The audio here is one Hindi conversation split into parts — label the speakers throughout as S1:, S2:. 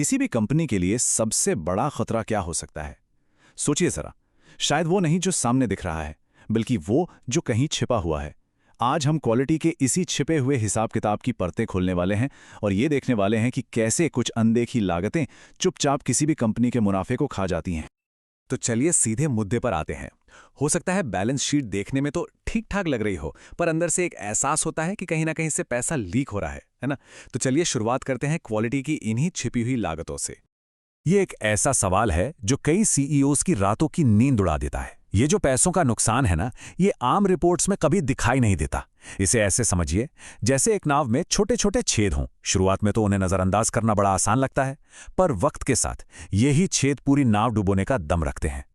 S1: किसी भी कंपनी के लिए सबसे बड़ा खतरा क्या हो सकता है? सोचिए जरा। शायद वो नहीं जो सामने दिख रहा है, बल्कि वो जो कहीं छिपा हुआ है। आज हम क्वालिटी के इसी छिपे हुए हिसाब किताब की परतें खोलने वाले हैं और ये देखने वाले हैं कि कैसे कुछ अनदेखी लागतें चुपचाप किसी भी कंपनी के मुनाफे को खा जाती हैं। तो चलिए सीधे मुद्दे पर आते हैं। हो सकता है बैलेंस शीट देखने में तो ठीक ठाक लग रही हो, पर अंदर से एक एहसास होता है कि कहीं ना कहीं से पैसा लीक हो रहा है ना? तो चलिए शुरुआत करते हैं क्वालिटी की इन्हीं छिपी हुई लागतों से। ये एक ऐसा सवाल है जो कई सीईओज की रातों की नींद उड़ा देता है। ये जो पैसों का नुकसान है ना, ये आम रिपोर्ट्स में कभी दिखाई नहीं देता। इसे ऐसे समझिए जैसे एक नाव में छोटे छोटे छेद हों। शुरुआत में तो उन्हें नजरअंदाज करना बड़ा आसान लगता है, पर वक्त के साथ यही छेद पूरी नाव डुबोने का दम रखते हैं।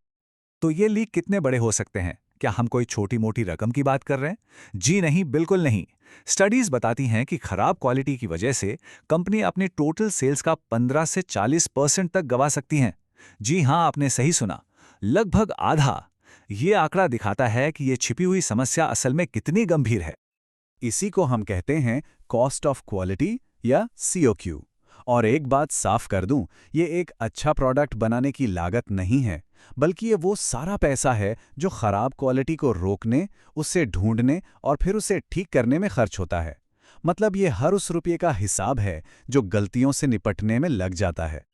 S1: तो ये लीक कितने बड़े हो सकते हैं? क्या हम कोई छोटी मोटी रकम की बात कर रहे हैं? जी नहीं, बिल्कुल नहीं। स्टडीज बताती हैं कि खराब क्वालिटी की वजह से कंपनी अपनी टोटल सेल्स का 15 से 40% तक गंवा सकती हैं। जी हां, आपने सही सुना, लगभग आधा। ये आंकड़ा दिखाता है कि ये छिपी हुई समस्या असल में कितनी गंभीर है। इसी को हम कहते हैं कॉस्ट ऑफ क्वालिटी या COQ। और एक बात साफ कर दूं, ये एक अच्छा प्रोडक्ट बनाने की लागत नहीं है, बल्कि ये वो सारा पैसा है जो खराब क्वालिटी को रोकने, उसे ढूंढने और फिर उसे ठीक करने में खर्च होता है। मतलब ये हर उस रुपये का हिसाब है जो गलतियों से निपटने में लग जाता है।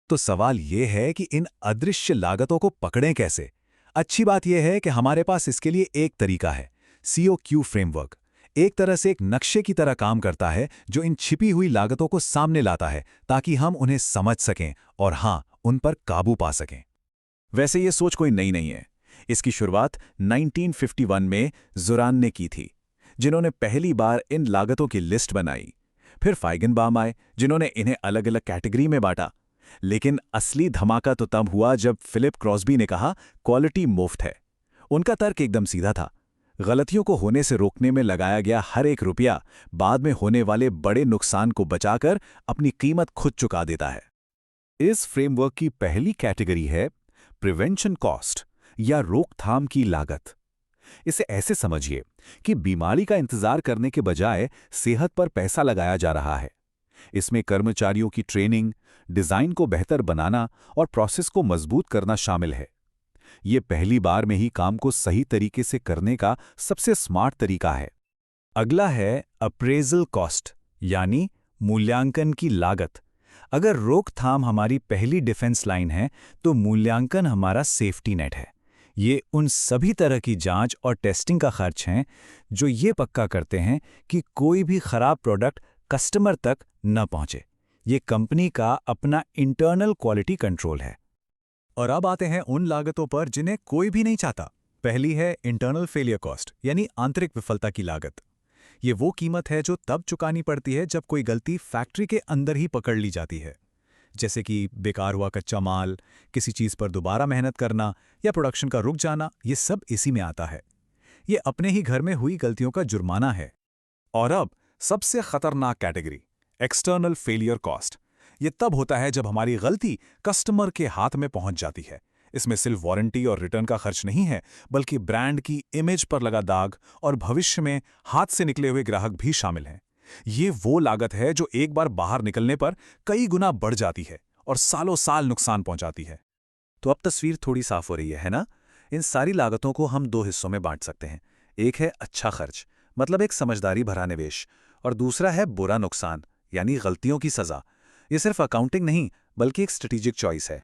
S1: तो सवाल ये है कि इन अदृश्य लागतों को पकड़ें कैसे? अच्छी बात यह है कि हमारे पास इसके लिए एक तरीका है। COQ फ्रेमवर्क एक तरह से एक नक्शे की तरह काम करता है जो इन छिपी हुई लागतों को सामने लाता है ताकि हम उन्हें समझ सकें और हां, उन पर काबू पा सकें। वैसे ये सोच कोई नई नहीं है। इसकी शुरुआत 1951 में जुरान ने की थी, जिन्होंने पहली बार इन लागतों की लिस्ट बनाई। फिर फाइगनबाम आए, जिन्होंने इन्हें अलग अलग कैटेगरी में बांटा। लेकिन असली धमाका तो तब हुआ जब फिलिप क्रॉस्बी ने कहा, क्वालिटी मुफ्त है। उनका तर्क एकदम सीधा था। गलतियों को होने से रोकने में लगाया गया हर एक रुपया बाद में होने वाले बड़े नुकसान को बचाकर अपनी कीमत खुद चुका देता है। इस फ्रेमवर्क की पहली कैटेगरी है प्रिवेंशन कॉस्ट या रोकथाम की लागत। इसे ऐसे समझिए कि बीमारी का इंतजार करने के बजाय सेहत पर पैसा लगाया जा रहा है। इसमें कर्मचारियों की ट्रेनिंग, डिजाइन को बेहतर बनाना और प्रोसेस को मजबूत करना शामिल है। ये पहली बार में ही काम को सही तरीके से करने का सबसे स्मार्ट तरीका है। अगला है अप्रेजल कॉस्ट यानी मूल्यांकन की लागत। अगर रोकथाम हमारी पहली डिफेंस लाइन है, तो मूल्यांकन हमारा सेफ्टी नेट है। ये उन सभी तरह की जांच और टेस्टिंग का खर्च हैं जो ये पक्का करते हैं कि कोई भी खराब प्रोडक्ट कस्टमर तक न पहुंचे। ये कंपनी का अपना इंटरनल क्वालिटी कंट्रोल है। और अब आते हैं उन लागतों पर जिन्हें कोई भी नहीं चाहता। पहली है इंटरनल फेलियर कॉस्ट यानी आंतरिक विफलता की लागत। ये वो कीमत है जो तब चुकानी पड़ती है जब कोई गलती फैक्ट्री के अंदर ही पकड़ ली जाती है, जैसे कि बेकार हुआ कच्चा माल, किसी चीज़ पर दोबारा मेहनत करना या प्रोडक्शन का रुक जाना। ये सब इसी में आता है। ये अपने ही घर में हुई गलतियों का जुर्माना है। और अब सबसे खतरनाक कैटेगरी, एक्सटर्नल फेलियर कॉस्ट। ये तब होता है जब हमारी गलती कस्टमर के हाथ में पहुंच जाती है। इसमें सिर्फ वारंटी और रिटर्न का खर्च नहीं है, बल्कि ब्रांड की इमेज पर लगा दाग और भविष्य में हाथ से निकले हुए ग्राहक भी शामिल हैं। ये वो लागत है जो एक बार बाहर निकलने पर कई गुना बढ़ जाती है और सालों साल नुकसान पहुंचाती है। तो अब तस्वीर थोड़ी साफ हो रही है ना? इन सारी लागतों को हम दो हिस्सों में बांट सकते हैं। एक है अच्छा खर्च, मतलब एक समझदारी भरा निवेश, और दूसरा है बुरा नुकसान यानी गलतियों की सजा। ये सिर्फ अकाउंटिंग नहीं, बल्कि एक स्ट्रेटेजिक चॉइस है।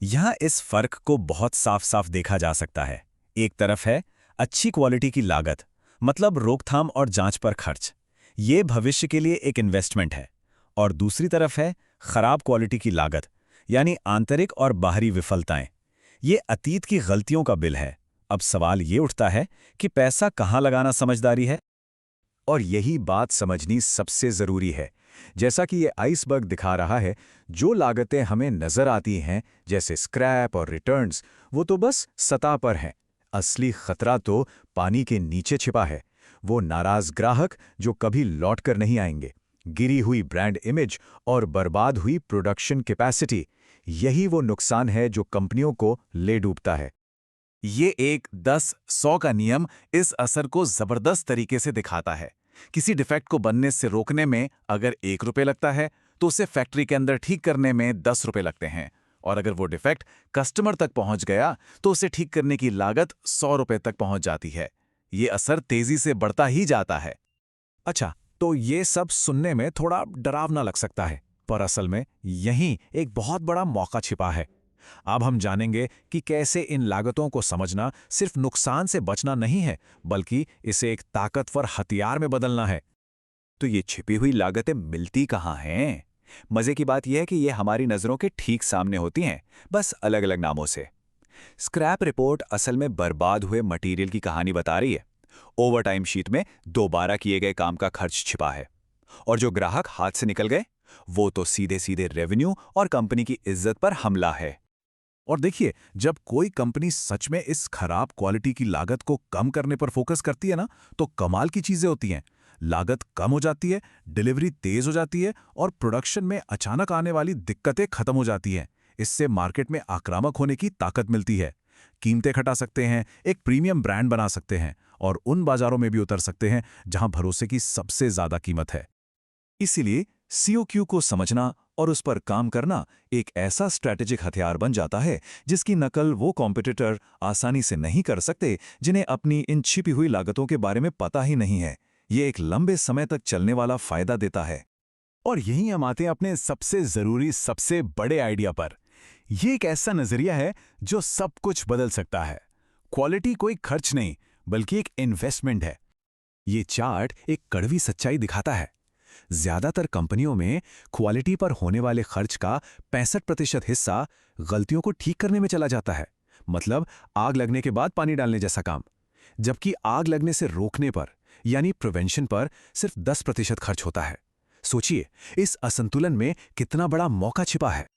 S1: यहां इस फर्क को बहुत साफ साफ देखा जा सकता है। एक तरफ है अच्छी क्वालिटी की लागत, मतलब रोकथाम और जांच पर खर्च। ये भविष्य के लिए एक इन्वेस्टमेंट है। और दूसरी तरफ है खराब क्वालिटी की लागत, यानी आंतरिक और बाहरी विफलताएं। ये अतीत की गलतियों का बिल है। अब सवाल ये उठता है कि पैसा कहां लगाना समझदारी है? और यही बात समझनी सबसे जरूरी है। जैसा कि ये आइसबर्ग दिखा रहा है, जो लागतें हमें नजर आती हैं जैसे स्क्रैप और रिटर्न्स, वो तो बस सतह पर हैं। असली खतरा तो पानी के नीचे छिपा है। वो नाराज ग्राहक जो कभी लौट कर नहीं आएंगे, गिरी हुई ब्रांड इमेज और बर्बाद हुई प्रोडक्शन कैपेसिटी। यही वो नुकसान है जो कंपनियों को ले डूबता है। ये एक 10-100 का नियम इस असर को जबरदस्त तरीके से दिखाता है। किसी डिफेक्ट को बनने से रोकने में अगर 1 रुपये लगता है, तो उसे फैक्ट्री के अंदर ठीक करने में 10 रुपए लगते हैं, और अगर वो डिफेक्ट कस्टमर तक पहुंच गया तो उसे ठीक करने की लागत 100 रुपए तक पहुंच जाती है। ये असर तेजी से बढ़ता ही जाता है। अच्छा, तो ये सब सुनने में थोड़ा डरावना लग सकता है, पर असल में यहीं एक बहुत बड़ा मौका छिपा है। अब हम जानेंगे कि कैसे इन लागतों को समझना सिर्फ नुकसान से बचना नहीं है, बल्कि इसे एक ताकतवर हथियार में बदलना है।
S2: तो ये छिपी हुई लागतें मिलती कहाँ हैं? मजे की बात यह है कि ये हमारी नज़रों के ठीक सामने होती हैं, बस अलग अलग नामों से। स्क्रैप रिपोर्ट असल में बर्बाद हुए मटेरियल की कहानी बता रही है। ओवरटाइम शीट में दोबारा किए गए काम का खर्च छिपा है। और जो ग्राहक हाथ से निकल गए, वो तो सीधे सीधे रेवेन्यू और कंपनी की इज्जत पर हमला है।
S1: और देखिए, जब कोई कंपनी सच में इस खराब क्वालिटी की लागत को कम करने पर फोकस करती है ना, तो कमाल की चीजें होती हैं। लागत कम हो जाती है, डिलीवरी तेज हो जाती है, और प्रोडक्शन में अचानक आने वाली दिक्कतें खत्म हो जाती हैं। इससे मार्केट में आक्रामक होने की ताकत मिलती है। कीमतें घटा सकते हैं, एक प्रीमियम ब्रांड बना सकते हैं, और उन बाजारों में भी उतर सकते हैं जहां भरोसे की सबसे ज्यादा कीमत है।
S2: इसीलिए सीओक्यू को समझना और उस पर काम करना एक ऐसा स्ट्रैटेजिक हथियार बन जाता है जिसकी नकल वो कॉम्पिटिटर आसानी से नहीं कर सकते जिन्हें अपनी इन छिपी हुई लागतों के बारे में पता ही नहीं है। ये एक लंबे समय तक चलने वाला फायदा देता है।
S1: और यहीं हम आते हैं अपने सबसे जरूरी, सबसे बड़े आइडिया पर। ये एक ऐसा नजरिया है जो सब कुछ बदल सकता है। क्वालिटी कोई खर्च नहीं, बल्कि एक इन्वेस्टमेंट है। ये चार्ट एक कड़वी सच्चाई दिखाता है। ज्यादातर कंपनियों में क्वालिटी पर होने वाले खर्च का 65% हिस्सा गलतियों को ठीक करने में चला जाता है। मतलब आग लगने के बाद पानी डालने जैसा काम। जबकि आग लगने से रोकने पर, यानी प्रिवेंशन पर, सिर्फ 10% खर्च होता है। सोचिए, इस असंतुलन में कितना बड़ा मौका छिपा है।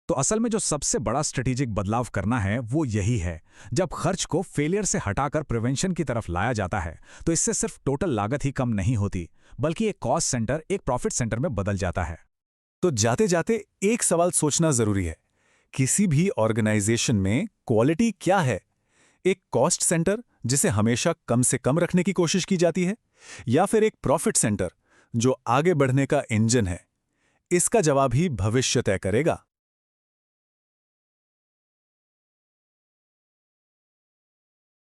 S1: तो असल में जो सबसे बड़ा स्ट्रेटेजिक बदलाव करना है वो यही है। जब खर्च को फेलियर से हटाकर प्रिवेंशन की तरफ लाया जाता है, तो इससे सिर्फ टोटल लागत ही कम नहीं होती, बल्कि एक कॉस्ट सेंटर एक प्रॉफिट सेंटर में बदल जाता है। तो जाते जाते एक सवाल सोचना जरूरी है। किसी भी ऑर्गेनाइजेशन में क्वालिटी क्या है? एक कॉस्ट सेंटर जिसे हमेशा कम से कम रखने की कोशिश की जाती है, या फिर एक प्रॉफिट सेंटर जो आगे बढ़ने का इंजन है? इसका जवाब ही भविष्य तय करेगा।